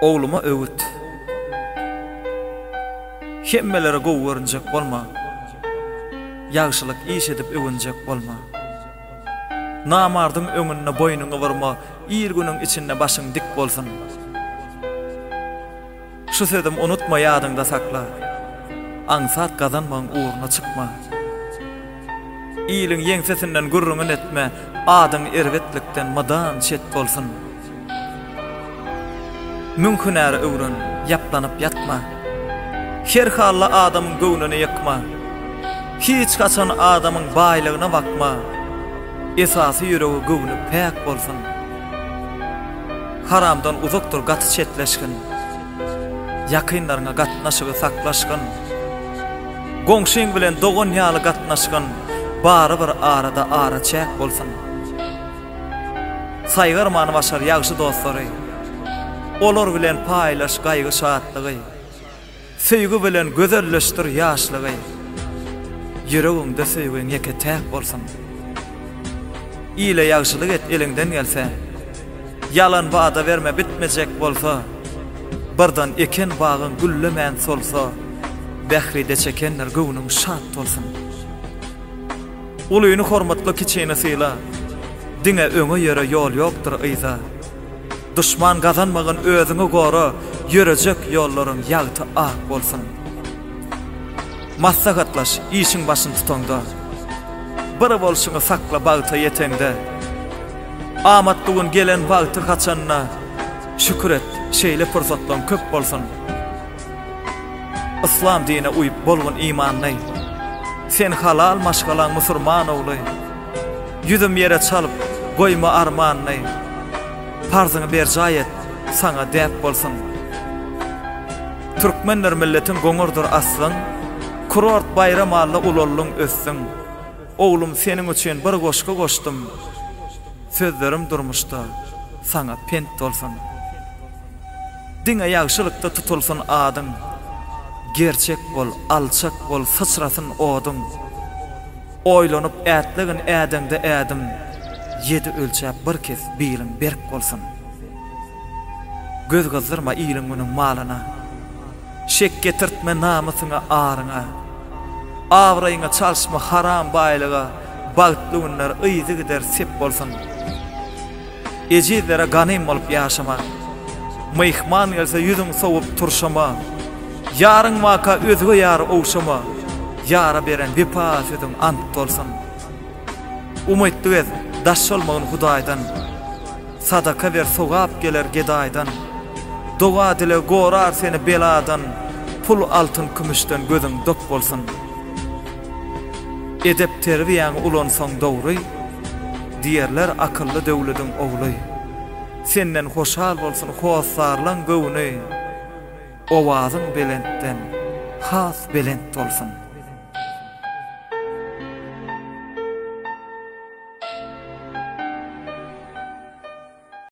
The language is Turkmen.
Oğluma öğüt. Hemmelere gowurunjak bolma. Ýagşylyk iş edip övünjek bolma. Namardyň öňüne boýnuňy vurma, ir günüň içinde başyň dik bolsun. Şu sözüm unutma, ýadyňda sakla. Aňsat gazanmaň uğruna çykma. Iliň ýeňsesinden gurrunun etme, adyň erwetlikden madan çet bolsun. Mümkünär öwrün, ýaplanyp ýatma. Her halla adamyň göwnüni ýykma. Hiç kaçan adamyň baýlygyna bakma. Esasy ýüregi göwnü päk bolsun. Haramdan uzakdyr gaty çetleşgin. Ýakynlaryňa gatnaşygy saklaşgyn. Goňşyň bilen dogan ýaly gatnaşgyn. Bary bir arada ara çäk bolsun. Saýgarmany başar ýagşy dostlary. Olar bilen paýlaş gaýgy şatlygy. Söýgü bilen gözelleşdir ýaşlygy. Ýüregiňde söýgüň ýeke täk bolsun. Ýyle ýagşylyk et eliňden gelse. Yalan wada berme bitmejek bolsa. Birdan eken bagyň güllemän solsa. Bähride çekenler göwnüň şat bolsun. Ulyny hormatly kiçine syla. Diňe öňe ýere ýol ýokdur ýyza. Düşman gazanmagan özüňe gora ýörejek ýollaryň ýagty ak bolsun. Maslahatlaş, işiň başyn tutanda. Bir bolşuňy sakla bagta ýetende. Amatlygyň gelen bagty kaçanna şükür et, şeýle pursatlaryň köp bolsun. İslam dine uýup bolgun imanly. Sen halal maşgalaň musulman ogly. Ýüzüm ýere çalyp goýma armanly. Parzyňy berjaýet, saňa däp bolsun. Türkmenler milletin goňurdur aslyn. Kurort bayram alla ulallyň össün. Oglum seniň üçin bir goşka goşdum. Sözlerim durmuşda, saňa pent bolsun. Diňe ýagşylykda tutulsun adyň. Gerçek bol, alçak bol, sıçrasın oduň. Oýlanyp ätlegin ädeňde ädim. 7 ölçäp bir kez bilim berk bolsun. Göz gazdyrma iliňiniň malyna. Şek getirtme namysyňa aryňa. Awraýyňa çalşma haram baýlyga. Bagtly günler ýyzy gider sep bolsun. Ejizlere ganym bolup ýaşama. Myhman gelse ýüzüň sowup turşama. Yarın maka özgü yar oğuşama. Yara beren vefat edin ant olsun. Umutlu et, daş olmağın Hudaýdan. Sadaka ver, sogap geler Gedaýdan. Doğa dile gorar seni beladan. Pul altın kümüşden gözün dok bolsun. Edep terbiýäň ulansaň dogry. Diýerler akylly döwletiň ogly. Senden hoşal bolsun howasarlan göwüni. Owazyň belentden has belent bolsun.